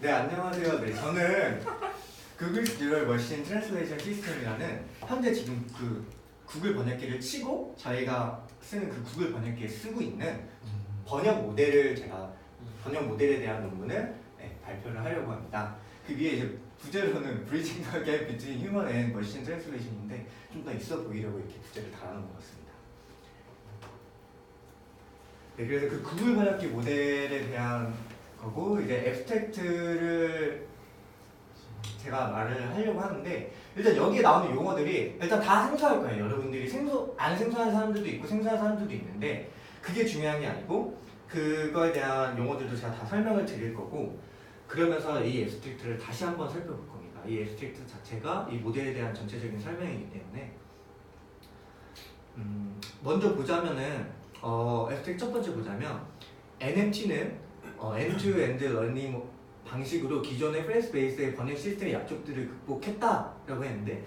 네, 안녕하세요. 네, 저는 구글 뉴럴 머신 트랜슬레이션 시스템이라는 현재 지금 그 구글 번역기를 치고 저희가 쓰는 그 구글 번역기에 쓰고 있는 번역 모델을 제가 번역 모델에 대한 논문을 발표를 하려고 합니다. 그 위에 이제 부제로는 Bridging the Gap Between Human and Machine Translation인데 좀 더 있어 보이려고 이렇게 부제를 달아놓은 것 같습니다. 네, 그래서 그 구글 번역기 모델에 대한 거고 이제 앱스트랙트를 제가 말을 하려고 하는데 일단 여기에 나오는 용어들이 일단 다 생소할 거예요. 여러분들이 안 생소한 사람들도 있고 생소한 사람들도 있는데 그게 중요한 게 아니고 그거에 대한 용어들도 제가 다 설명을 드릴 거고 그러면서 이 앱스트랙트를 다시 한번 살펴볼 겁니다. 이 앱스트랙트 자체가 이 모델에 대한 전체적인 설명이기 때문에 먼저 보자면은 앱스트랙트 첫 번째 보자면 NMT는 end-to-end 러닝 방식으로 기존의 프레스 베이스의 번역 시스템의 약점들을 극복했다라고 했는데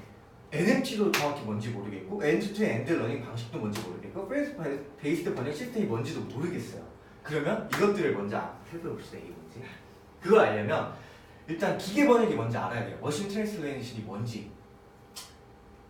NMT도 정확히 뭔지 모르겠고 end-to-end 러닝 방식도 뭔지 모르겠고 프레스 베이스드 번역 시스템이 뭔지도 모르겠어요. 그러면 이것들을 먼저 살펴봅시다. 이게 뭔지. 그걸 알려면 일단 기계 번역이 뭔지 알아야 돼요. 머신 트랜슬레이션이 뭔지.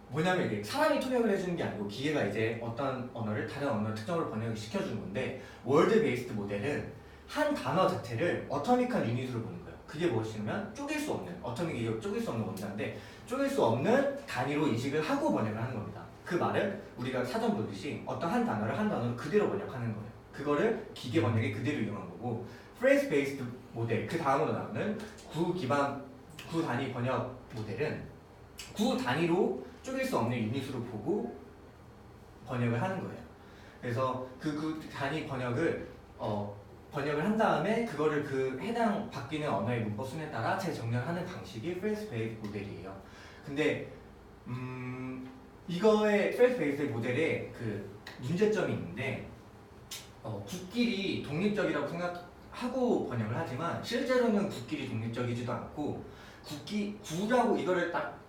뭐냐면 이게 사람이 통역을 해주는 게 아니고 기계가 이제 어떤 언어를 다른 언어 특정으로 번역을 시켜주는 건데 월드 베이스드 모델은 한 단어 자체를 어토믹한 유닛으로 보는 거예요. 그게 무엇이냐면 쪼갤 수 없는 어토믹이 쪼갤 수 없는 원자인데 쪼갤 수 없는 단위로 인식을 하고 번역을 하는 겁니다. 그 말은 우리가 사전 보듯이 어떤 한 단어를 한 단어로 그대로 번역하는 거예요. 그거를 기계 번역에 그대로 이용한 거고 프레이즈 베이스드 모델 그 다음으로 나오는 구 단위 번역 모델은 구 단위로 쪼갤 수 없는 유닛으로 보고 번역을 하는 거예요. 그래서 그 단위 번역을 한 다음에 그거를 그 해당 바뀌는 언어의 문법 순에 따라 재정렬하는 방식이 프레스 베이스 모델이에요. 근데 이거의 프레스 베이스 모델에 그 문제점이 있는데 국끼리 독립적이라고 생각하고 번역을 하지만 실제로는 국끼리 독립적이지도 않고 구라고 이거를 딱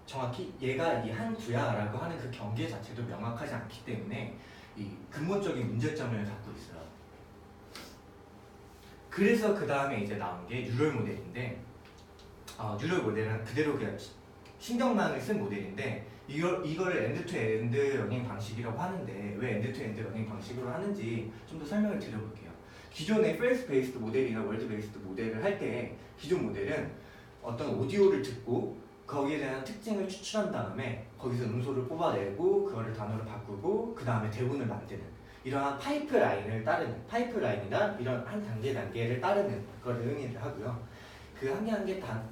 정확히 얘가 이 한 구야라고 하는 그 경계 자체도 명확하지 않기 때문에 이 근본적인 문제점을 갖고 있어요. 그래서 그 다음에 이제 나온 게 뉴럴 모델인데 뉴럴 모델은 그대로 그냥 신경망을 쓴 모델인데 이걸 엔드-투-엔드 러닝 방식이라고 하는데 왜 엔드-투-엔드 러닝 방식으로 하는지 좀 더 설명을 드려볼게요. 기존의 프레스 베이스드 모델이나 월드 베이스드 모델을 할 때 기존 모델은 어떤 오디오를 듣고 거기에 대한 특징을 추출한 다음에 거기서 음소를 뽑아내고 그거를 단어로 바꾸고 그 다음에 대본을 만드는 이러한 파이프라인을 따르는 파이프라인이나 이런 한 단계를 따르는 그걸 의미를 하고요. 그 한 개 한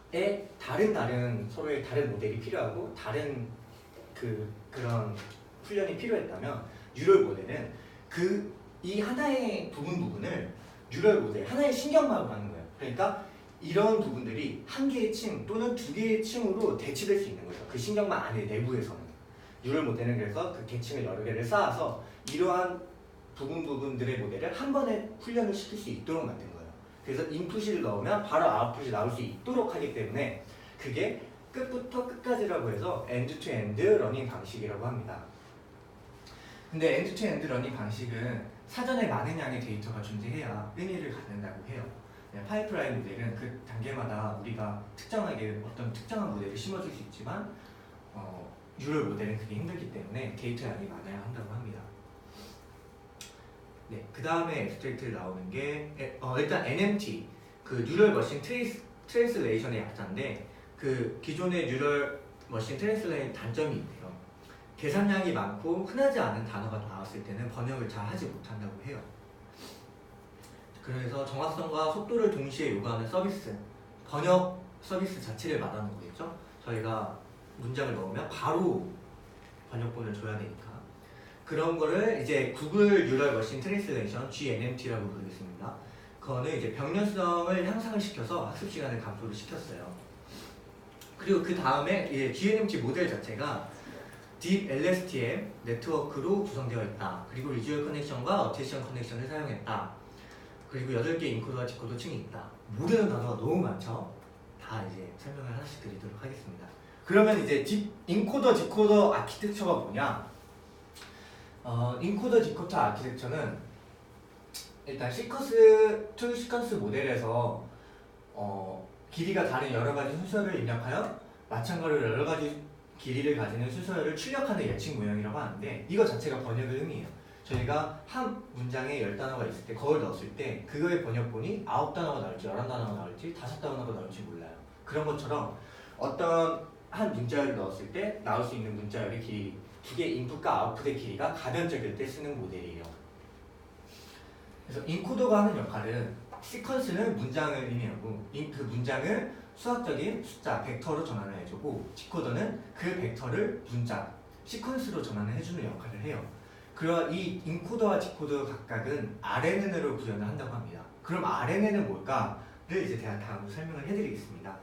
개에 다른 서로의 다른 모델이 필요하고 다른 그런 훈련이 필요했다면 뉴럴 모델은 이 하나의 부분을 뉴럴 모델 하나의 신경망으로 하는 거예요. 그러니까 이런 부분들이 한 개의 층 또는 두 개의 층으로 대치될 수 있는 거죠. 그 신경망 안에 내부에서는. 뉴럴 모델은 그래서 그 계층을 여러 개를 쌓아서 이러한 부분들의 모델을 한 번에 훈련을 시킬 수 있도록 만든 거예요. 그래서 인풋을 넣으면 바로 아웃풋이 나올 수 있도록 하기 때문에 그게 끝부터 끝까지라고 해서 엔드-투-엔드 러닝 방식이라고 합니다. 근데 엔드-투-엔드 러닝 방식은 사전에 많은 양의 데이터가 존재해야 의미를 갖는다고 해요. 파이프라인 모델은 그 단계마다 우리가 어떤 특정한 모델을 심어줄 수 있지만 뉴럴 모델은 그게 힘들기 때문에 데이터 양이 많아야 한다고 합니다. 네, 그 다음에 앱스트랙트를 나오는 게 일단 NMT, 그 뉴럴 머신 트랜슬레이션의 약자인데 그 기존의 뉴럴 머신 트랜슬레이션 단점이 있대요. 계산량이 많고 흔하지 않은 단어가 나왔을 때는 번역을 잘 하지 못한다고 해요. 그래서 정확성과 속도를 동시에 요구하는 서비스, 번역 서비스 자체를 말하는 거겠죠. 저희가 문장을 넣으면 바로 번역본을 줘야 되니까 그런 거를 이제 구글 뉴럴 머신 트랜슬레이션 GNMT라고 부르겠습니다. 그거는 이제 병렬성을 향상을 시켜서 학습 시간을 감소를 시켰어요. 그리고 그 다음에 이제 GNMT 모델 자체가 딥 LSTM 네트워크로 구성되어 있다. 그리고 리지얼 커넥션과 어테이션 커넥션을 사용했다. 그리고 8개 인코더와 디코더 층이 있다. 모르는 단어가 너무 많죠? 다 이제 설명을 하나씩 드리도록 하겠습니다. 그러면 이제 인코더 디코더 아키텍처가 뭐냐? 인코더 디코더 아키텍처는 일단 시퀀스 모델에서 길이가 다른 여러 가지 수서를 입력하여 마찬가지로 여러 가지 길이를 가지는 수서를 출력하는 예측 모형이라고 하는데 이거 자체가 번역의 의미예요. 저희가 한 문장에 10단어가 있을 때 그걸 넣었을 때 그거의 번역본이 9단어가 나올지 11단어가 나올지 5단어가 나올지 몰라요. 그런 것처럼 어떤 한 문자열을 넣었을 때 나올 수 있는 문자열의 길이 그게 인풋과 아웃풋의 길이가 가변적일 때 쓰는 모델이에요. 그래서 인코더가 하는 역할은 시퀀스는 문장을 의미하고 그 문장을 수학적인 숫자, 벡터로 전환을 해주고 디코더는 그 벡터를 문자, 시퀀스로 전환을 해주는 역할을 해요. 그리고 이 인코더와 디코더 각각은 RNN으로 구현을 한다고 합니다. 그럼 RNN은 뭘까를 이제 제가 다음으로 설명을 해드리겠습니다.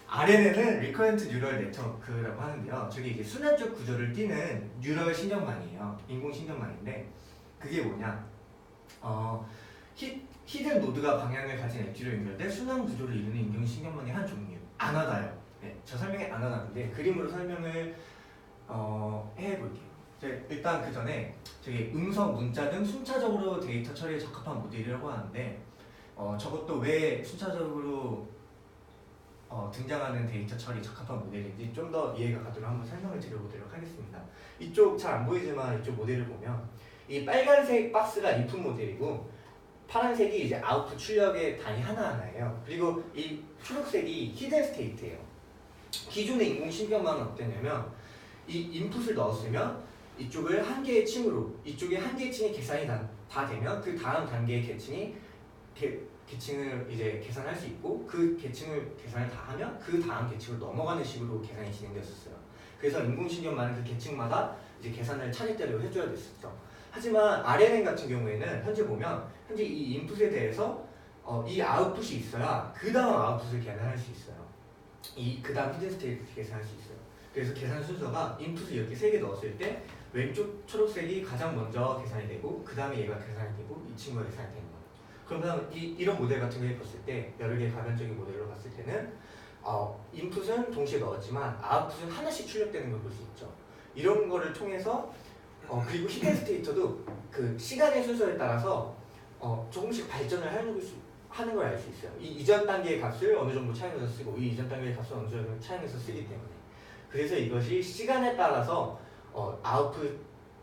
RNN은 Recurrent Neural Network라고 하는데요. 저게 이제 순환적 구조를 띠는 뉴럴 신경망이에요. 인공신경망인데 그게 뭐냐? 히든 노드가 방향을 가진 엣지로 연결돼 순환 구조를 이루는 인공신경망의 한 종류. 아나다요. 네, 저 설명에 아나다인데 그림으로 설명을 해볼게요. 일단 그 전에 저기 음성, 문자 등 순차적으로 데이터 처리에 적합한 모델이라고 하는데 저것도 왜 순차적으로 등장하는 데이터 처리 적합한 모델인지 좀 더 이해가 가도록 한번 설명을 드려보도록 하겠습니다. 이쪽 잘 안 보이지만 이쪽 모델을 보면 이 빨간색 박스가 인풋 모델이고 파란색이 이제 아웃풋 출력의 단위 하나하나예요. 그리고 이 초록색이 히든 스테이트예요. 기존의 인공신경망은 어땠냐면 이 인풋을 넣었으면 이쪽을 한 개의 층으로 이쪽에 한 개의 층이 계산이 다 되면 그 다음 단계의 계층을 이제 계산할 수 있고 그 계층을 계산을 다 하면 그 다음 계층으로 넘어가는 식으로 계산이 진행되었어요. 그래서 인공신경망은 그 계층마다 이제 계산을 차례대로 해줘야 됐었죠. 하지만 RNN 같은 경우에는 현재 보면 현재 이 인풋에 대해서 이 아웃풋이 있어야 그 다음 아웃풋을 계산할 수 있어요. 그 다음 히든 스테이트 계산할 수 있어요. 그래서 계산 순서가 인풋을 이렇게 3개 넣었을 때 왼쪽 초록색이 가장 먼저 계산이 되고 그 다음에 얘가 계산이 되고 이 친구가 계산이 되는 거예요. 그러면 이런 모델 같은 걸 봤을 때 여러 개의 가변적인 모델로 봤을 때는 인풋은 동시에 넣었지만 아웃풋은 하나씩 출력되는 걸 볼 수 있죠. 이런 거를 통해서 그리고 히든 스테이터도 그 시간의 순서에 따라서 조금씩 발전을 하는 걸 알 수 있어요. 이 이전 단계의 값을 어느 정도 차이내서 쓰고 이 이전 단계의 값을 어느 정도 차이내서 쓰기 때문에 그래서 이것이 시간에 따라서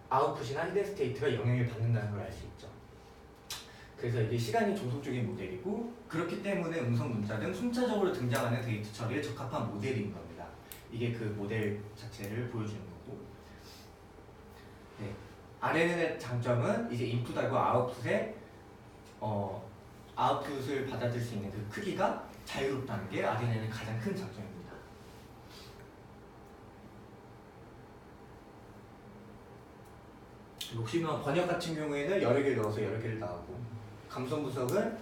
아웃풋이나 히든 스테이트가 영향을 받는다는 걸 알 수 있죠. 그래서 이게 시간이 종속적인 모델이고 그렇기 때문에 음성, 문자 등 순차적으로 등장하는 데이터 처리에 적합한 모델인 겁니다. 이게 그 모델 자체를 보여주는 거고 네. RNN의 장점은 이제 인풋하고 아웃풋을 받아들일 수 있는 그 크기가 자유롭다는 게 RNN의 가장 큰 장점입니다. 혹시나 번역 같은 경우에는 여러 개를 넣어서 여러 개를 나오고 감성 분석은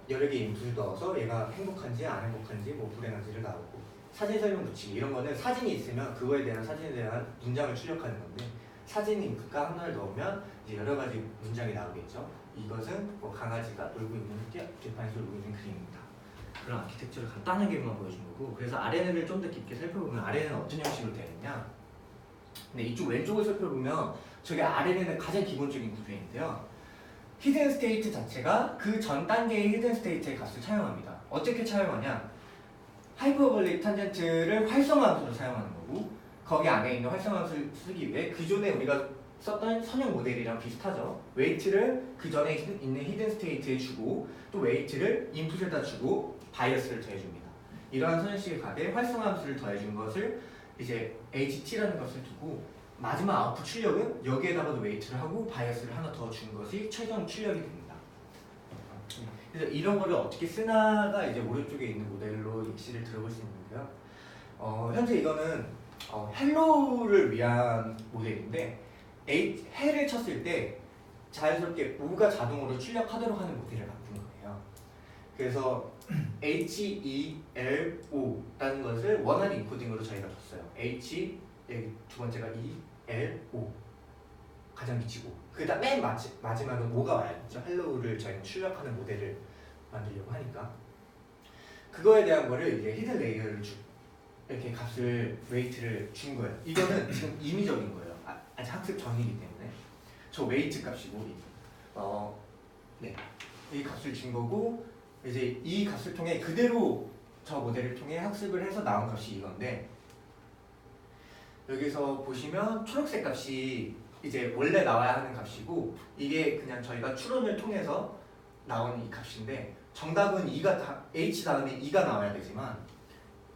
여러 개의 인풋을 넣어서 얘가 행복한지 안 행복한지 뭐 불행한지를 나오고 사진 설명 붙이기 이런 거는 사진이 있으면 사진에 대한 문장을 출력하는 건데 사진 인풋과 하나를 넣으면 이제 여러 가지 문장이 나오겠죠. 이것은 뭐 강아지가 놀고 있는 뒷판에서 놀고 있는 그림입니다. 그런 아키텍처를 간단하게만 보여준 거고 그래서 RNN을 좀 더 깊게 살펴보면 RNN은 어떤 형식으로 되느냐 근데 이쪽 왼쪽을 살펴보면 저게 RNN의 가장 기본적인 구조인데요. 히든 스테이트 자체가 그 전 단계의 히든 스테이트의 값을 차용합니다. 어떻게 차용하냐? 하이퍼볼릭 탄젠트를 활성화함수로 사용하는 거고 거기 안에 있는 활성화함수를 쓰기 위해 기존에 우리가 썼던 선형 모델이랑 비슷하죠. 웨이트를 그 전에 있는 히든 스테이트에 주고 또 웨이트를 인풋에다 주고 바이어스를 더해줍니다. 이러한 선형식의 값에 활성화함수를 더해준 것을 이제 HT라는 것을 두고 마지막 아웃풋 출력은 여기에다가도 웨이트를 하고 바이어스를 하나 더 준 것이 최종 출력이 됩니다. 그래서 이런 거를 어떻게 쓰나가 이제 오른쪽에 있는 모델로 예시를 들어볼 수 있는데요. 현재 이거는 헬로를 위한 모델인데 해를 쳤을 때 자연스럽게 O가 자동으로 출력하도록 하는 모델을 바꾼 거예요. 그래서 HELO라는 것을 원하는 인코딩으로 저희가 줬어요. H 여기 두 번째가 ELO 가장 미치고 그다음 맨 마지막은 O가 와야겠죠. 헬로우를 저희는 출력하는 모델을 만들려고 하니까 그거에 대한 거를 이제 히든 레이어를 이렇게 값을 웨이트를 준 거예요. 이거는 지금 임의적인 거예요. 아직 학습 전이기 때문에 저 웨이트 값이고 네, 이 값을 준 거고 이제 이 값을 통해 그대로 저 모델을 통해 학습을 해서 나온 값이 이건데, 여기서 보시면 초록색 값이 이제 원래 나와야 하는 값이고, 이게 그냥 저희가 추론을 통해서 나온 이 값인데, 정답은 h 다음에 2가 나와야 되지만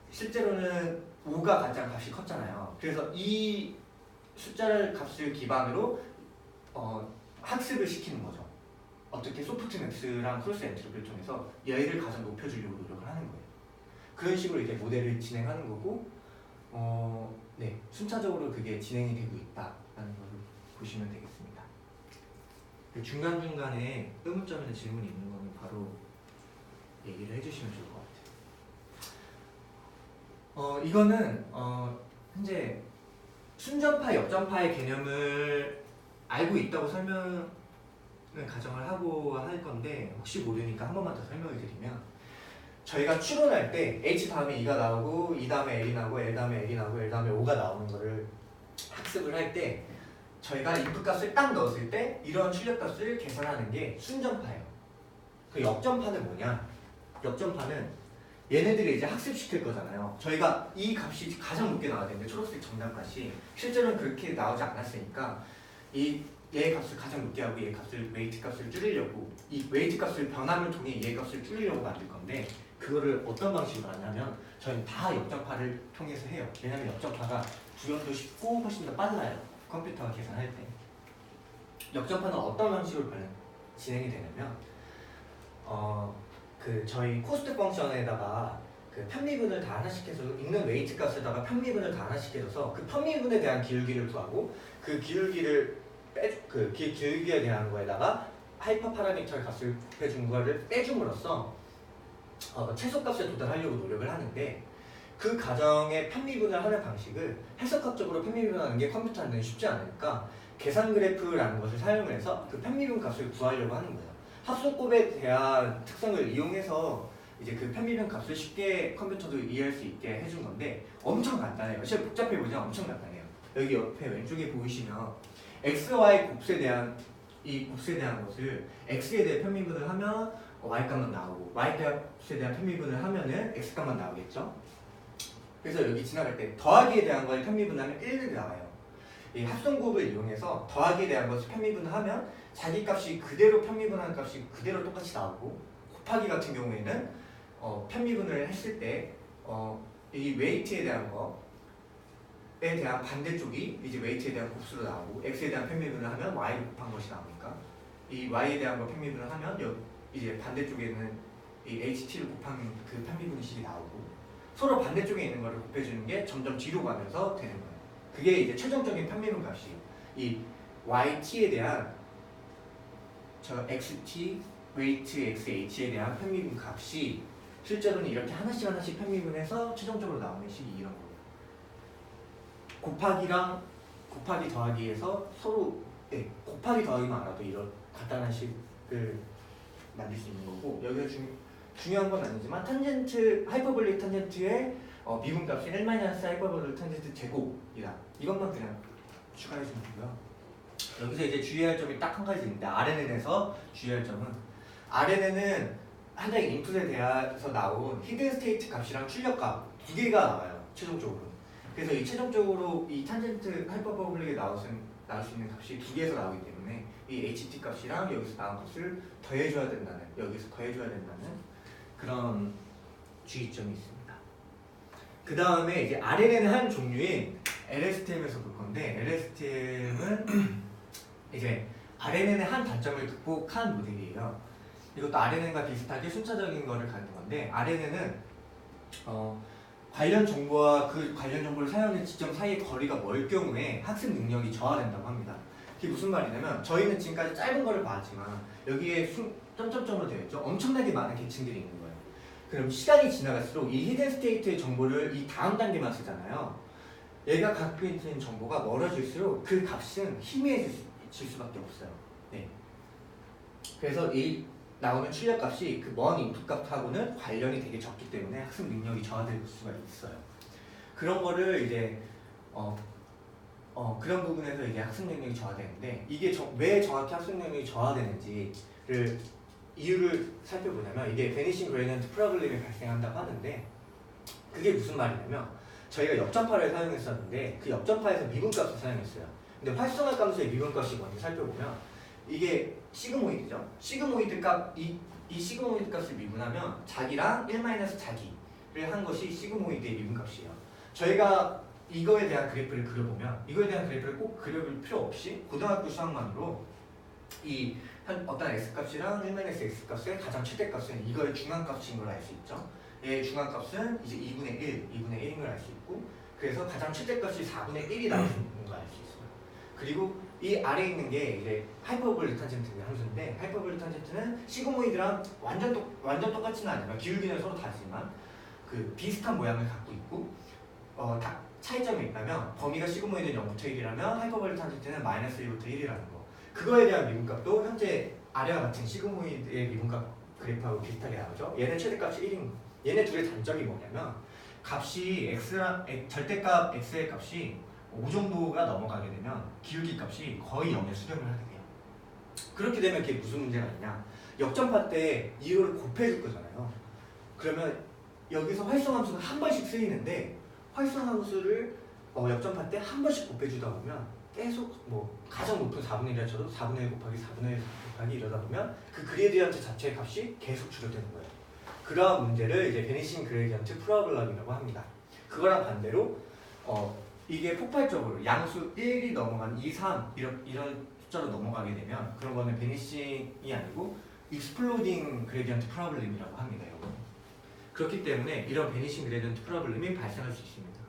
실제로는 5가 가장 값이 컸잖아요. 그래서 이 숫자를 값을 기반으로 학습을 시키는 거죠. 어떻게 소프트맥스랑 크로스 엔트로피를 통해서 얘를 가장 높여주려고 노력을 하는 거예요. 그런 식으로 이제 모델을 진행하는 거고, 네, 순차적으로 그게 진행이 되고 있다라는 걸 보시면 되겠습니다. 중간중간에 의문점이나 질문이 있는 거는 바로 얘기를 해주시면 좋을 것 같아요. 이거는 현재 순전파, 역전파의 개념을 알고 있다고 설명을 가정을 하고 할 건데, 혹시 모르니까 한 번만 더 설명을 드리면, 저희가 추론할 때 h 다음에 2가 나오고 2 다음에 l이 나오고 l 다음에 l이 나오고 l 다음에 5가 나오는 거를 학습을 할 때, 저희가 인풋 값을 딱 넣었을 때 이런 출력 값을 계산하는 게 순전파예요. 그 역전파는 뭐냐? 역전파는 얘네들이 이제 학습시킬 거잖아요. 저희가 이 값이 가장 높게 나와야 되는데, 초록색 정답값이 실제로는 그렇게 나오지 않았으니까 얘 값을 가장 높게 하고 얘 값을 웨이트 값을 줄이려고, 이 웨이트 값을 변함을 통해 얘 값을 줄이려고 만들 건데, 그거를 어떤 방식으로 하냐면 저희는 다 역전파를 통해서 해요. 왜냐면 역전파가 구현도 쉽고 훨씬 더 빨라요. 컴퓨터가 계산할 때. 역전파는 어떤 방식으로 진행이 되냐면, 그 저희 코스트 펑션에다가 그 편미분을 다 하나씩 해서 있는 웨이트 값에다가 편미분을 다 하나씩 해줘서 그 편미분에 대한 기울기를 구하고, 그 기울기를 그 기울기에 대한 거에다가 하이퍼 파라미터 값을 곱해준 거를 빼줌으로써 최소값에 도달하려고 노력을 하는데, 그 과정의 편미분을 하는 방식을 해석학적으로 편미분하는 게 컴퓨터한테는 쉽지 않으니까 계산 그래프라는 것을 사용해서 그 편미분 값을 구하려고 하는 거예요. 합성곱에 대한 특성을 이용해서 이제 그 편미분 값을 쉽게 컴퓨터도 이해할 수 있게 해준 건데, 엄청 간단해요. 실제 복잡해 보지만 엄청 간단해요. 여기 옆에 왼쪽에 보이시면 x, y 곱수에 대한 것을 x에 대해 편미분을 하면 y 값만 나오고, y 값에 대한 편미분을 하면은 x 값만 나오겠죠. 그래서 여기 지나갈 때 더하기에 대한 걸 편미분하면 1이 나와요. 이 합성곱을 이용해서 더하기에 대한 것을 편미분을 하면 자기 값이 그대로 편미분하는 값이 그대로 똑같이 나오고, 곱하기 같은 경우에는 편미분을 했을 때 이 웨이트에 대한 거에 대한 반대쪽이 이제 웨이트에 대한 곱수로 나오고, x에 대한 편미분을 하면 y 곱한 것이 나오니까 이 y에 대한 거 편미분을 하면 이제 반대쪽에는 이 ht를 곱한 그 편미분식이 나오고, 서로 반대쪽에 있는 거를 곱해주는 게 점점 뒤로 가면서 되는 거예요. 그게 이제 최종적인 편미분 값이에요. 이 yt에 대한 저 xt, 웨이트 xh에 대한 편미분 값이 실제로는 이렇게 하나씩 편미분해서 최종적으로 나오는 식이 이런 거예요. 곱하기 더하기에서 서로 곱하기 더하기만 알아도 이런 간단한 식을 만들 수 있는 거고, 여기서 중요한 건 아니지만 하이퍼볼릭 탄젠트의 미분값이 1 하이퍼볼릭 탄젠트 제곱이다. 이것만 그냥 추가해 주면 되고요. 여기서 이제 주의할 점이 딱 한 가지 있는데, RNN에서 주의할 점은, RNN은 하나의 인풋에 대해서 나온 히든 스테이트 값이랑 출력값 두 개가 나와요, 최종적으로. 그래서 이 최종적으로 이 탄젠트 하이퍼볼릭에 나올 수 있는 값이 두 개에서 나오기 때문에 이 HT 값이랑 여기서 나온 값을 더해줘야 된다는, 여기서 더해줘야 된다는 그런 주의점이 있습니다. 그 다음에 이제 RNN의 한 종류인 LSTM에서 볼 건데, LSTM은 이제 RNN의 한 단점을 극복한 모델이에요. 이것도 RNN과 비슷하게 순차적인 거를 갖는 건데, RNN은 관련 정보와 그 관련 정보를 사용하는 지점 사이의 거리가 멀 경우에 학습 능력이 저하된다고 합니다. 그게 무슨 말이냐면, 저희는 지금까지 짧은 거를 봤지만 여기에 점점점으로 되어 있죠. 엄청나게 많은 계층들이 있는 거예요. 그럼 시간이 지나갈수록 이 히든 스테이트의 정보를 이 다음 단계만 쓰잖아요. 얘가 갖고 있는 정보가 멀어질수록 그 값은 희미해질 수밖에 없어요. 네. 그래서 이 나오는 출력값이 그 먼 인풋값하고는 관련이 되게 적기 때문에 학습 능력이 저하될 수가 있어요. 그런 거를 이제 그런 부분에서 이제 학습 능력이 저하되는데, 이게 왜 정확히 학습 능력이 저하되는지를 이유를 살펴보자면 이게 베니싱 그레디언트 프로블렘이 발생한다고 하는데 그게 무슨 말이냐면 저희가 역전파를 사용했었는데 그 역전파에서 미분값을 사용했어요. 근데 활성화 감소의 미분값이 뭔지 살펴보면 이게 시그모이드죠. 시그모이드 값, 이 시그모이드 값을 미분하면 자기랑 1-자기를 한 것이 시그모이드의 미분값이에요. 저희가 이거에 대한 그래프를 그려보면 이거에 대한 그래프를 꼭 그려볼 필요 없이 고등학교 수학만으로 이 어떤 x값이랑 1-x값의 가장 최대값은 이거의 중앙값인 걸 알 수 있죠. 얘의 중앙값은 이제 2분의 1인 걸 알 수 있고 그래서 가장 최대값이 4분의 1이 나올 수 있는 걸 알 수 있어요. 그리고 이 아래에 있는 게 이제 하이퍼볼릭 탄젠트 함수인데 하이퍼볼릭 탄젠트는 시그모이드랑 완전 똑같지는 않지만 기울기는 서로 다르지만 그 비슷한 모양을 갖고 있고 다 차이점이 있다면 범위가 시그모이드는 0부터 1이라면 하이퍼볼릭 탄젠트는 -1부터 1이라는 거. 그거에 대한 미분값도 현재 아래와 같은 시그모이드의 미분값 그래프하고 비슷하게 나오죠. 얘는 최대값이 1인 거. 얘네 둘의 단점이 뭐냐면 값이 절대값 x의 값이 5 정도가 넘어가게 되면 기울기 값이 거의 0에 수렴을 하게 돼요. 그렇게 되면 그게 무슨 문제가 있냐? 역전파 때 이거를 곱해줄 거잖아요. 그러면 여기서 활성함수가 한 번씩 쓰이는데 활성함수를 역전파 때 한 번씩 곱해주다 보면 계속 뭐 가장 높은 4분의 1이라 쳐도 4분의 1 곱하기 4분의 1 곱하기 이러다 보면 그 그레디언트 자체의 값이 계속 줄어드는 거예요. 그러한 문제를 이제 베니싱 그레디언트 프로블럼이라고 합니다. 그거랑 반대로 이게 폭발적으로 양수 1이 넘어간 2, 3 이런 숫자로 넘어가게 되면 그런 거는 베니싱이 아니고 익스플로딩 그레디언트 프로블럼이라고 합니다. 여러분. 그렇기 때문에 이런 베니싱 그레디언트 프로블럼이 발생할 수 있습니다.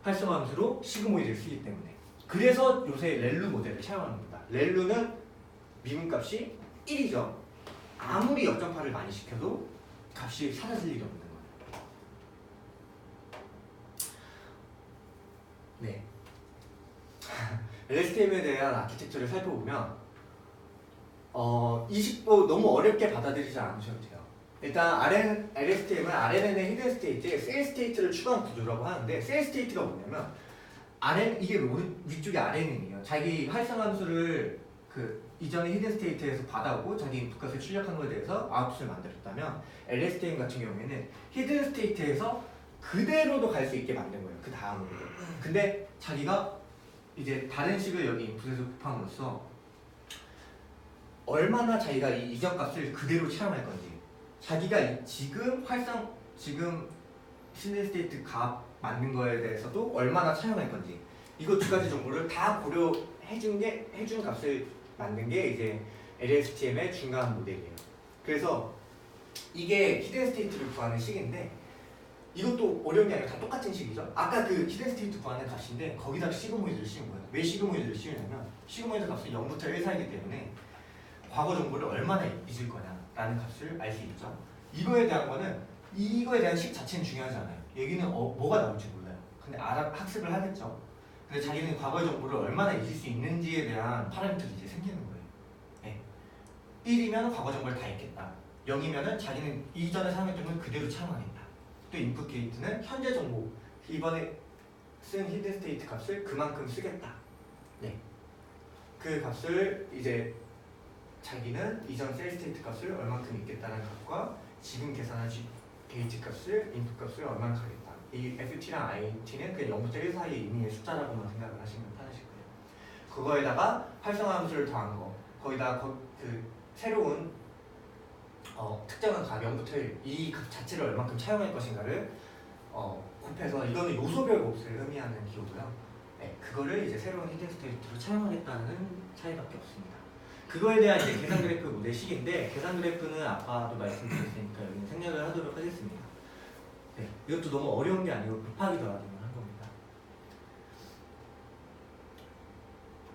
활성함수로 시그모이드를 쓰기 때문에. 그래서 요새 렐루 모델을 사용합니다. 렐루는 미분값이 1이죠. 아무리 역전파를 많이 시켜도 값이 사라질 일이 없는 거예요. 네. LSTM에 대한 아키텍처를 살펴보면 너무 어렵게 받아들이지 않으셔도 돼요. 일단 LSTM은 RNN의 히든 스테이트에 셀 스테이트를 추가한 구조라고 하는데 셀 스테이트가 뭐냐면 이게 위쪽이 RNN이에요. 자기 활성함수를 그 이전에 히든 스테이트에서 받아오고 자기 인풋값을 출력한 것에 대해서 아웃풋을 만들었다면 LSTM 같은 경우에는 히든 스테이트에서 그대로도 갈 수 있게 만든 거예요. 그 다음으로. 근데 자기가 이제 다른 식을 여기 인풋에서 곱함으로써 얼마나 자기가 이 이전 값을 그대로 체험할 건지 자기가 지금 히든 스테이트 값 만든 거에 대해서도 얼마나 차용할 건지 이거 두 가지 정보를 다 해준 값을 만든 게 이제 LSTM의 중간 모델이에요. 그래서 이게 히든 스테이트를 구하는 식인데 이것도 어려운 게 아니라 다 똑같은 식이죠. 아까 그 히든 스테이트 구하는 값인데 거기다 시그모이드를 씌운 거예요. 왜 시그모이드를 씌우냐면 시그모이드 값은 0부터 1 사이기 때문에 과거 정보를 얼마나 잊을 거냐라는 값을 알 수 있죠. 이거에 대한 식 자체는 중요하지 않아요. 여기는 뭐가 나올지 몰라요. 근데 학습을 하겠죠. 근데 자기는 과거의 정보를 얼마나 잊을 수 있는지에 대한 파라미터가 이제 생기는 거예요. 네. 1이면 과거 정보를 다 잊겠다. 0이면 자기는 이전에 사용했던 걸 그대로 차용하겠다. 또 인풋 게이트는 현재 정보, 이번에 쓴 히든 스테이트 값을 그만큼 쓰겠다. 네. 그 값을 이제 자기는 이전 셀 스테이트 값을 얼만큼 있겠다는 값과 지금 계산한 게이트 값을 인풋 값을 얼마나 가겠다. 이 FT랑 IT는 그냥 0부터 1 사이의 의미의 숫자라고만 생각을 하시면 편하실 거예요. 그거에다가 활성화 함수를 더한 거, 거기다 그 새로운 특정한 값 0부터 1, 이 값 자체를 얼만큼 차용할 것인가를 곱해서 이거는 요소별 곱을 의미하는 기호고요. 네, 그거를 이제 새로운 히든 스테이트로 차용하겠다는 차이밖에 없습니다. 그거에 대한 이제 계산 그래프 모델식인데 계산 그래프는 아까도 말씀드렸으니까 여기는 생략을 하도록 하겠습니다. 네, 이것도 너무 어려운 게 아니고 곱하기 더하기만 한 겁니다.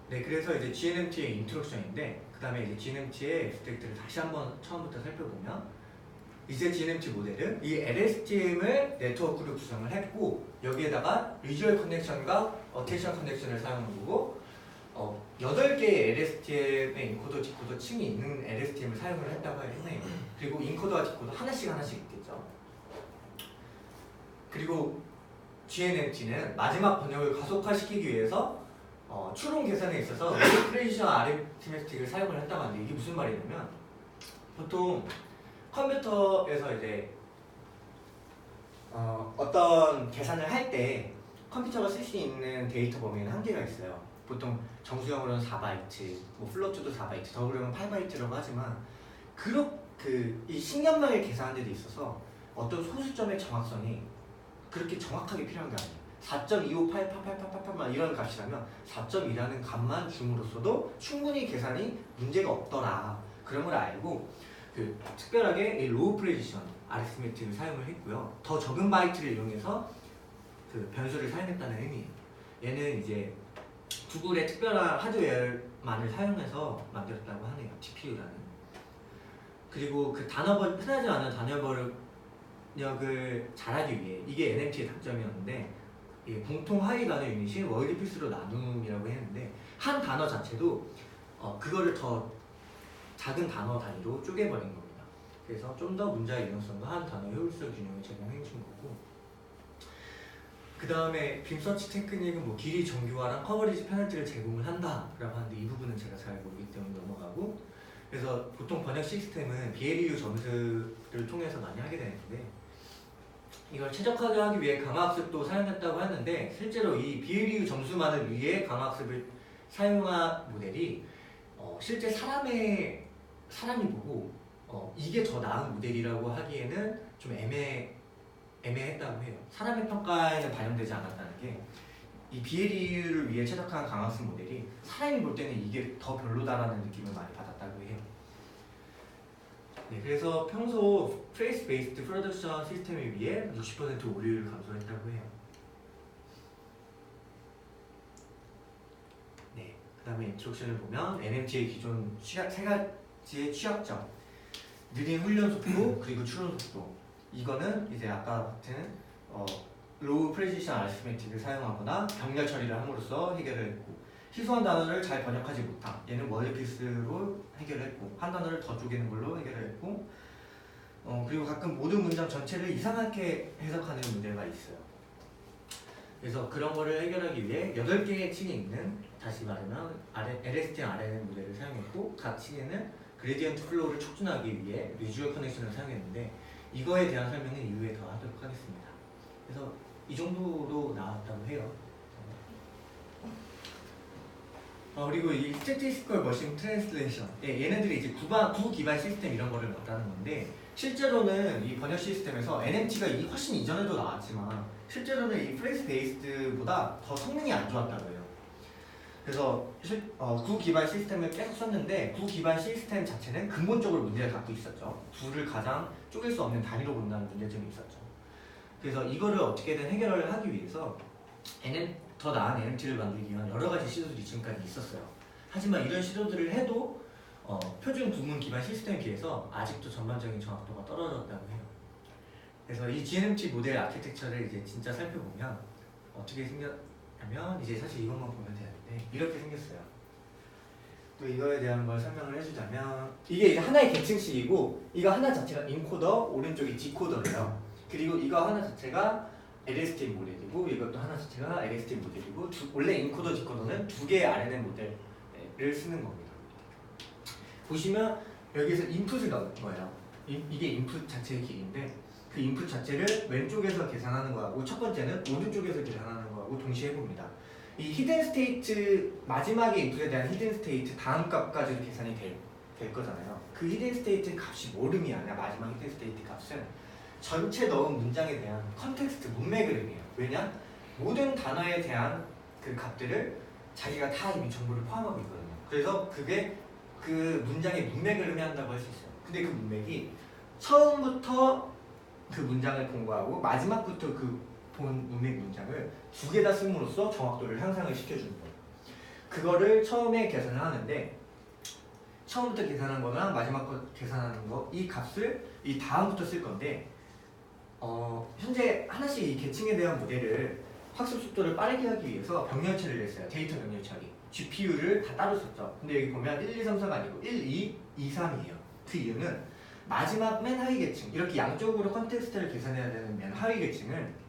네, 그래서 이제 GNMT의 인트로덕션인데 그 다음에 이제 GNMT의 엑스트랙트를 다시 한번 처음부터 살펴보면 이제 GNMT 모델은 이 LSTM을 네트워크로 구성을 했고 여기에다가 비주얼 커넥션과 어테이션 커넥션을 사용한 거고 8개의 LSTM의 인코더, 디코더 층이 있는 LSTM을 사용을 했다고 했네. 그리고 인코더와 디코더 하나씩 있겠죠. 그리고 GNMT는 마지막 번역을 가속화시키기 위해서 추론 계산에 있어서 프레시션 아리트메틱을 사용을 했다고 하는데 이게 무슨 말이냐면 보통 컴퓨터에서 이제 어떤 계산을 할 때 컴퓨터가 쓸 수 있는 데이터 범위에는 한계가 있어요. 보통 정수형으로는 4바이트, 뭐 플로트도 4바이트, 더블형은 8바이트라고 하지만 이 신경망을 계산하는 데 있어서 어떤 소수점의 정확성이 그렇게 정확하게 필요한 게 아니에요. 4.258888888 이런 값이라면 4.2라는 값만 줌으로써도 충분히 계산이 문제가 없더라. 그런 걸 알고 특별하게 이 로우 프레시션 아리스메틱을 사용을 했고요. 더 적은 바이트를 이용해서 변수를 사용했다는 의미예요. 얘는 이제 구글의 특별한 하드웨어만을 사용해서 만들었다고 하네요. TPU라는. 그리고 흔하지 않은 단어 번역을 잘하기 위해 이게 NMT의 단점이었는데 공통 하위 단어 유닛이 월드피스로 나눔이라고 했는데 한 단어 자체도 그거를 더 작은 단어 단위로 쪼개버린 겁니다. 그래서 좀 더 문자의 유용성과 한 단어 효율성 균형을 제공해 준 거고, 그 다음에 빔서치 테크닉은 뭐 길이 정교화랑 커버리지 페널티를 제공을 한다라고 하는데 이 부분은 제가 잘 모르기 때문에 넘어가고, 그래서 보통 번역 시스템은 BLEU 점수를 통해서 많이 하게 되는데 이걸 최적화하게 하기 위해 강화학습도 사용했다고 하는데 실제로 이 BLEU 점수만을 위해 강화학습을 사용한 모델이 실제 사람이 보고 이게 더 나은 모델이라고 하기에는 좀 애매했다고 해요. 사람의 평가에는 반영되지 않았다는 게 이 BLEU를 위해 최적화한 강학습 모델이 사람이 볼 때는 이게 더 별로다라는 느낌을 많이 받았다고 해요. 네, 그래서 평소 트레이스 베이스드 프로덕션 시스템에 비해 60% 오류를 감소했다고 해요. 네, 그 다음에 인스트럭션을 보면 NMT의 기존 세 가지의 취약점, 느린 훈련 속도 그리고 추론 속도, 이거는 이제 아까 같은 로우 프레시션 아리스메틱을 사용하거나 병렬 처리를 함으로써 해결을 했고, 희소한 단어를 잘 번역하지 못함, 얘는 월드피스로 해결했고, 한 단어를 더 쪼개는 걸로 해결했고, 그리고 가끔 모든 문장 전체를 이상하게 해석하는 문제가 있어요. 그래서 그런 거를 해결하기 위해 8개의 층이 있는, 다시 말하면 LSTM RNN 모델을 사용했고, 각 층에는 그레디언트 플로우를 촉진하기 위해 비주얼 커넥션을 사용했는데 이거에 대한 설명은 이후에 더 하도록 하겠습니다. 그래서 이 정도로 나왔다고 해요. 그리고 이 Statistical Machine Translation, 얘네들이 이제 구 기반 시스템 이런 거를 말하는 건데, 실제로는 이 번역 시스템에서 NMT가 훨씬 이전에도 나왔지만 실제로는 이 프레이스 베이스드보다 더 성능이 안 좋았다고 해요. 그래서 구 기반 시스템을 계속 썼는데 구 기반 시스템 자체는 근본적으로 문제를 갖고 있었죠. 구를 가장 쪼갤 수 없는 단위로 본다는 문제점이 있었죠. 그래서 이거를 어떻게든 해결을 하기 위해서 더 나은 NMT를 만들기 위한 여러 가지 시도들이 지금까지 있었어요. 하지만 이런 시도들을 해도 표준 구문 기반 시스템에 비해서 아직도 전반적인 정확도가 떨어졌다고 해요. 그래서 이 GNMT 모델 아키텍처를 이제 진짜 살펴보면 어떻게 생겼냐면, 이제 사실 이것만 보면 되는데 이렇게 생겼어요. 또 이거에 대한 걸 설명을 해주자면, 이게 이제 하나의 계층식이고 이거 하나 자체가 인코더, 오른쪽이 디코더예요. 그리고 이거 하나 자체가 LSTM 모델이고 이것도 하나 자체가 LSTM 모델이고, 원래 인코더 디코더는 두 개의 RNN 모델을 쓰는 겁니다. 보시면 여기서 인풋을 넣는 거예요. 이게 인풋 자체의 길인데 그 인풋 자체를 왼쪽에서 계산하는 거하고 첫 번째는 오른쪽에서 계산하는 거하고 동시에 해봅니다. 이 히든 스테이트, 마지막에 인풋에 대한 히든 스테이트 다음 값까지도 계산이 될 거잖아요. 그 히든 스테이트 값이 뭘 의미하냐, 마지막 히든 스테이트 값은 전체 넣은 문장에 대한 컨텍스트, 문맥을 의미해요. 왜냐? 모든 단어에 대한 그 값들을 자기가 다 이미 정보를 포함하고 있거든요. 그래서 그게 그 문장의 문맥을 의미한다고 할 수 있어요. 근데 그 문맥이 처음부터 그 문장을 본 거하고 마지막부터 그 본 문맥 문장을 두 개 다 씀으로써 정확도를 향상을 시켜주는 거예요. 그거를 처음에 계산을 하는데, 처음부터 계산한 거랑 마지막 거 계산하는 거, 이 값을 이 다음부터 쓸 건데, 현재 하나씩 이 계층에 대한 모델을 학습 속도를 빠르게 하기 위해서 병렬 처리를 했어요. 데이터 병렬 처리. GPU를 다 따로 썼죠. 근데 여기 보면 1, 2, 3, 4가 아니고 1, 2, 2, 3이에요. 그 이유는 마지막 맨 하위 계층, 이렇게 양쪽으로 컨텍스트를 계산해야 되는 맨 하위 계층은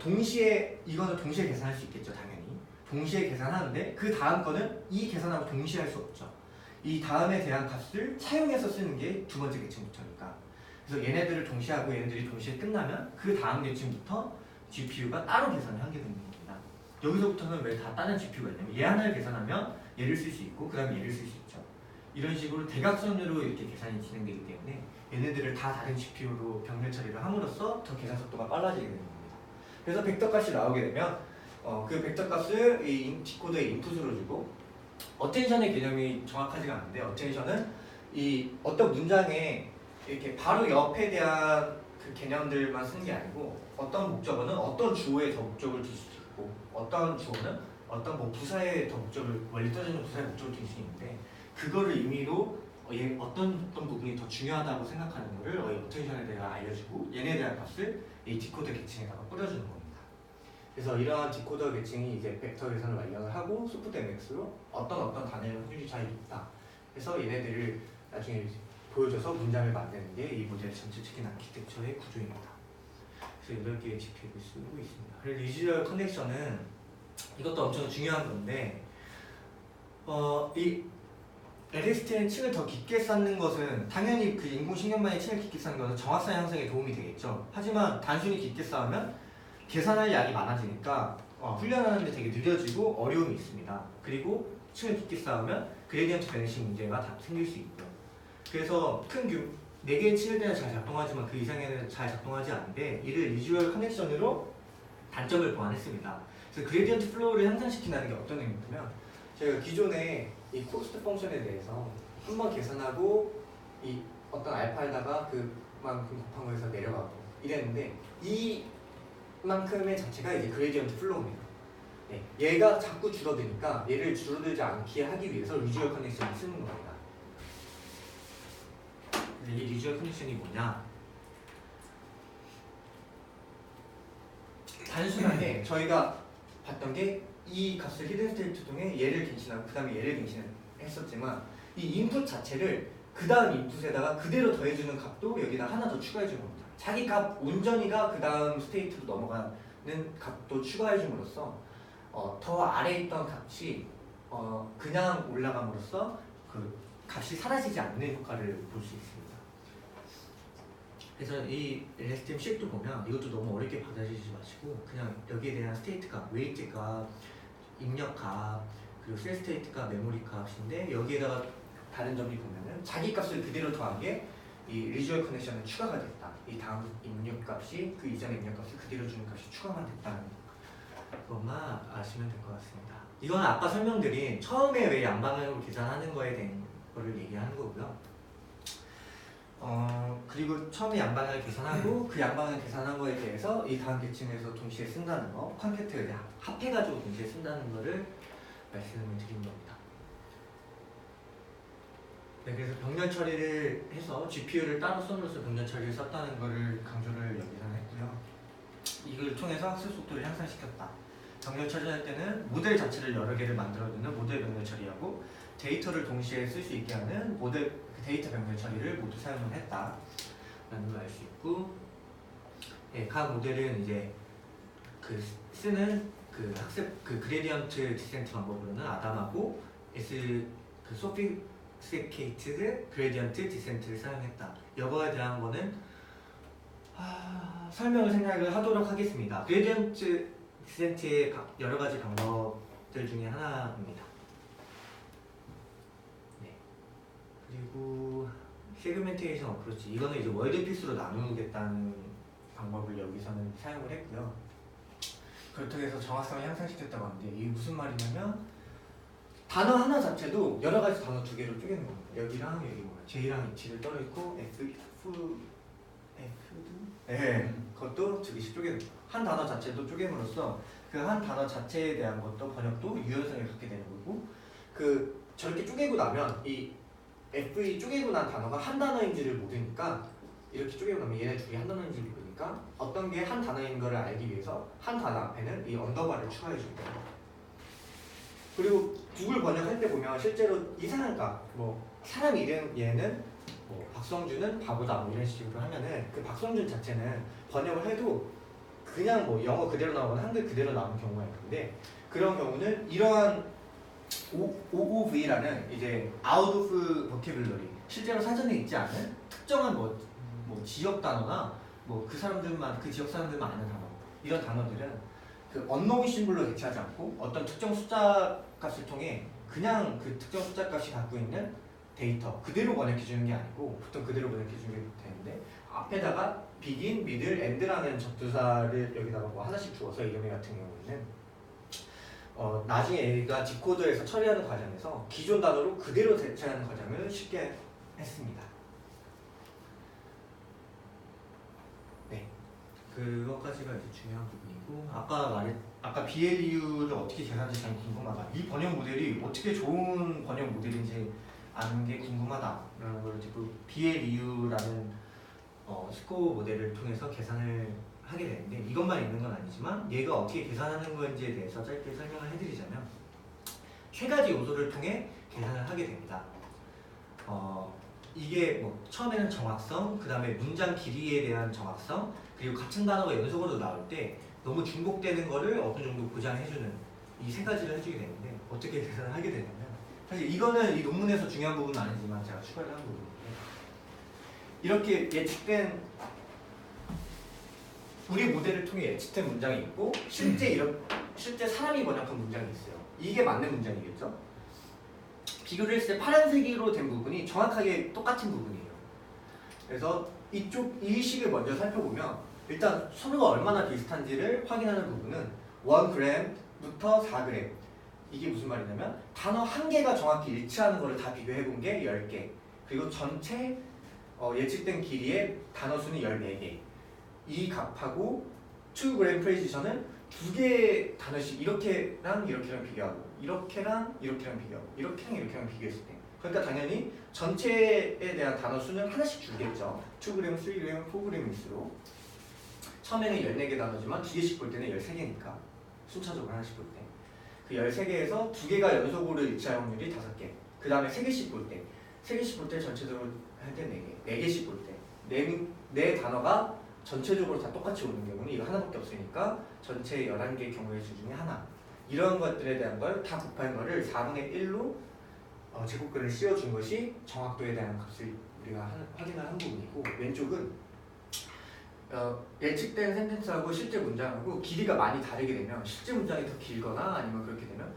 동시에, 이거는 동시에 계산할 수 있겠죠, 당연히. 동시에 계산하는데 그 다음 거는 이 계산하고 동시에 할 수 없죠. 이 다음에 대한 값을 사용해서 쓰는 게 두 번째 계층부터니까. 그래서 얘네들을 동시에 하고 얘네들이 동시에 끝나면 그 다음 계층부터 GPU가 따로 계산을 하게 되는 겁니다. 여기서부터는 왜 다 다른 GPU가 있냐면 얘 하나를 계산하면 얘를 쓸 수 있고 그 다음에 얘를 쓸 수 있죠. 이런 식으로 대각선으로 이렇게 계산이 진행되기 때문에 얘네들을 다 다른 GPU로 병렬 처리를 함으로써 더 계산 속도가 빨라지게 되는 겁니다. 그래서 벡터 값이 나오게 되면 그 벡터 값을 이 디코더의 인풋으로 주고 어텐션의 개념이 정확하지가 않은데 어텐션은 이 어떤 문장에 이렇게 바로 옆에 대한 그 개념들만 쓰는 게 아니고 어떤 목적어는 어떤 주어에 더 목적을 둘 수도 있고 어떤 주어는 어떤 뭐 부사에 더 목적을 멀리 떠주는 부사에 목적을 둘 수 있는데 그거를 임의로 어떤 부분이 더 중요하다고 생각하는 거를 어텐션에 대해 알려주고 얘네에 대한 값을 이 디코더 계층에다가 뿌려주는 겁니다. 그래서 이러한 디코더 계층이 이제 벡터 계산을 완료를 하고 소프트 MX로 어떤 단어의 확률이 잘 있다. 그래서 얘네들을 나중에 보여줘서 문장을 만드는 게 이 모델 전체 치킨 아키텍처의 구조입니다. 그래서 8개의 GPU를 쓰고 있습니다. 그리고 리지얼 커넥션은 이것도 엄청 중요한 건데 이 LSTM의 층을 더 깊게 쌓는 것은 당연히 그 인공신경망의 층을 깊게 쌓는 것은 정확성 향상에 도움이 되겠죠. 하지만 단순히 깊게 쌓으면 계산할 양이 많아지니까 훈련하는데 되게 느려지고 어려움이 있습니다. 그리고 층을 깊게 쌓으면 그레디언트 베니싱 문제가 다 생길 수 있고요. 그래서 큰 4개의 층일 때는 잘 작동하지만 그 이상에는 잘 작동하지 않는데 이를 비주얼 커넥션으로 단점을 보완했습니다. 그래서 그레디언트 플로우를 향상시킨다는 게 어떤 의미냐면 제가 기존에 이 코스트 펑션에 대해서 한번 계산하고 이 어떤 알파에다가 그만큼 곱한 거에서 내려가고 이랬는데 이만큼의 자체가 이제 그레디언트 플로우입니다. 네, 얘가 자꾸 줄어드니까 얘를 줄어들지 않게 하기 위해서 리주얼 커넥션을 쓰는 겁니다. 이 리주얼 커넥션이 뭐냐? 단순하게 저희가 봤던 게 이 값을 히든 스테이트 통해 얘를 갱신하고 그 다음에 얘를 갱신했었지만 이 인풋 자체를 그 다음 인풋에다가 그대로 더해주는 값도 여기다 하나 더 추가해주는 겁니다. 자기 값 온전히가 그 다음 스테이트로 넘어가는 값도 추가해줌으로써 더 아래에 있던 값이 그냥 올라감으로써 그 값이 사라지지 않는 효과를 볼 수 있습니다. 그래서 이 LSTM 쉘도 보면 이것도 너무 어렵게 받아들이지 마시고 그냥 여기에 대한 스테이트 값, 웨이트 값, 입력 값, 그리고 셀 스테이트 값, 메모리 값인데 여기에다가 다른 점이 보면은 자기 값을 그대로 더한 게 이 리주얼 커넥션은 추가가 됐다. 이 다음 입력 값이 그 이전의 입력 값을 그대로 주는 값이 추가만 됐다는 것만 아시면 될 것 같습니다. 이건 아까 설명드린 처음에 왜 양방향으로 계산하는 거에 대한 거를 얘기하는 거고요. 그리고 처음에 양방향을 계산하고 그 양방향을 계산한 거에 대해서 이 다음 계층에서 동시에 쓴다는 거, 컴팩트 합해가지고 동시에 쓴다는 거를 말씀을 드린 겁니다. 네, 그래서 병렬 처리를 해서 GPU를 따로 쏘면서 병렬 처리를 썼다는 거를 강조를 여기서는 했고요. 이걸 통해서 학습 속도를 향상시켰다. 병렬 처리할 때는 모델 자체를 여러 개를 만들어주는 모델 병렬 처리하고 데이터를 동시에 쓸 수 있게 하는 모델 데이터 병렬 처리를 모두 사용을 했다 라는 걸 알 수 있고, 예, 각 모델은 이제 그 쓰는 그 학습 그 그레디언트 디센트 방법으로는 아담하고 그 소피스티케이티드 그레디언트 디센트를 사용했다. 이거에 대한 거는 설명을 생각을 하도록 하겠습니다. 그레디언트 디센트의 여러 가지 방법들 중에 하나입니다. 그리고 세그멘테이션 어프로치, 이거는 이제 월드피스로 나누겠다는 방법을 여기서는 사용을 했고요. 그렇다고 해서 정확성을 향상시켰다고 하는데 이게 무슨 말이냐면 단어 하나 자체도 여러 가지 단어 두 개로 쪼개는 겁니다. 여기랑 여기 J랑 H를 떨어 있고 네, 그것도 두 개씩 쪼개는 거예요. 한 단어 자체도 쪼개므로써 그 한 단어 자체에 대한 것도 번역도 유연성을 갖게 되는 거고, 그 저렇게 쪼개고 나면 이 FE 쪼개고 난 단어가 한 단어인지를 모르니까 이렇게 쪼개고 나면 얘네 둘이 한 단어인지를 모르니까 어떤 게 한 단어인 거를 알기 위해서 한 단어 앞에는 이 언더바를 추가해 줄 거예요. 그리고 구글 번역할 때 보면 실제로 이상한 값, 뭐 사람 이름 얘는 뭐 박성준은 바보다 뭐 이런 식으로 하면은 그 박성준 자체는 번역을 해도 그냥 뭐 영어 그대로 나오거나 한글 그대로 나오는 경우가 있는데 그런 경우는 이러한 OOV라는 이제 out of vocabulary, 실제로 사전에 있지 않은 특정한 뭐 지역 단어나 뭐 그 사람들만, 그 지역 사람들만 아는 단어, 이런 단어들은 그 unknown 심볼로 대체하지 않고 어떤 특정 숫자 값을 통해 그냥 그 특정 숫자 값이 갖고 있는 데이터 그대로 번역해 주는 게 아니고, 보통 그대로 번역해 주는 게 되는데 앞에다가 begin, middle, end라는 접두사를 여기다가 뭐 하나씩 주어서 이름의 같은 경우에는 나중에 얘가 디코더에서 처리하는 과정에서 기존 단어로 그대로 대체하는 과정을 쉽게 했습니다. 네, 그것까지가 이제 중요한 부분이고, 아까 BLU를 어떻게 계산하는지 참 궁금하다. 이 번역 모델이 어떻게 좋은 번역 모델인지 아는 게 궁금하다라는 걸 이제 그 BLU라는 스코어 모델을 통해서 계산을 하게 되는데, 이것만 있는 건 아니지만 얘가 어떻게 계산하는 건지에 대해서 짧게 설명을 해드리자면, 세 가지 요소를 통해 계산을 하게 됩니다. 이게 뭐 처음에는 정확성, 그 다음에 문장 길이에 대한 정확성, 그리고 같은 단어가 연속으로 나올 때 너무 중복되는 거를 어느 정도 보장해주는 이 세 가지를 해주게 되는데, 어떻게 계산을 하게 되냐면, 사실 이거는 이 논문에서 중요한 부분은 아니지만 제가 추가를 한 부분인데, 이렇게 예측된 우리 모델을 통해 예측된 문장이 있고 실제 사람이 번역한 문장이 있어요. 이게 맞는 문장이겠죠? 비교를 했을 때 파란색으로 된 부분이 정확하게 똑같은 부분이에요. 그래서 이 식을 먼저 살펴보면 일단 서로가 얼마나 비슷한지를 확인하는 부분은 1g부터 4g. 이게 무슨 말이냐면 단어 한 개가 정확히 일치하는 거를 다 비교해 본 게 10개. 그리고 전체 예측된 길이의 단어 수는 14개. 이 값하고 2g 프레시션은 두 개의 단어씩 이렇게랑 이렇게랑 비교하고, 이렇게랑 이렇게랑 비교하고, 이렇게랑 이렇게랑 비교했을 때, 그러니까 당연히 전체에 대한 단어 수는 하나씩 줄겠죠. 2g, 3g, 4g일수록 처음에는 14개 단어지만 두 개씩 볼 때는 13개니까 순차적으로 하나씩 볼 때 그 13개에서 두 개가 연속으로 일치할 확률이 5개. 그 다음에 3개씩 볼 때, 3개씩 볼 때 전체적으로 할 때 4개, 4개씩 볼 때 네 단어가 전체적으로 다 똑같이 오는 경우는 이거 하나밖에 없으니까 전체 11개의 경우의 수 중에 하나. 이런 것들에 대한 걸 다 곱한 거를 4분의 1로 제곱근을 씌워준 것이 정확도에 대한 값을 우리가 확인을 한 부분이고, 왼쪽은 예측된 센텐스하고 실제 문장하고 길이가 많이 다르게 되면, 실제 문장이 더 길거나 아니면 그렇게 되면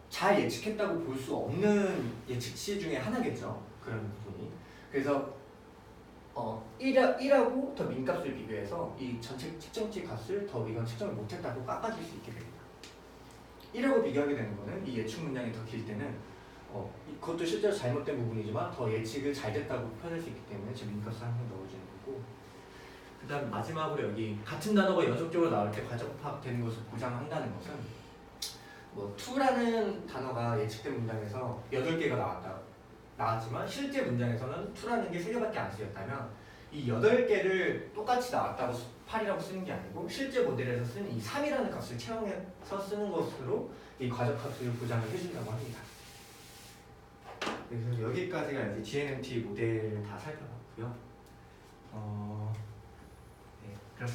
잘 예측했다고 볼 수 없는 예측치 중에 하나겠죠. 그런 부분이. 그래서 1하고 더 민값을 비교해서 이 전체 측정치 값을 더 이건 측정을 못했다고 깎아줄 수 있게 됩니다. 1하고 비교하게 되는 거는 이 예측 문장이 더 길 때는 그것도 실제로 잘못된 부분이지만 더 예측을 잘 됐다고 표현할 수 있기 때문에 저 민값을 항상 넣어주는 거고, 그 다음 마지막으로 여기 같은 단어가 연속적으로 나올 때 과적합되는 것을 보장한다는 것은, 뭐 to라는 단어가 예측된 문장에서 8개가 나왔지만 실제 문장에서는 to라는 게 3개밖에 안 쓰였다면, 이 8개를 똑같이 나왔다고 8이라고 쓰는 게 아니고 실제 모델에서 쓰는 이 3이라는 값을 채용해서 쓰는 것으로 이 과적합을 보장을 해준다고 합니다. 그래서 여기까지가 이제 GNMT 모델을 다 살펴봤고요. 네, 그렇습니다.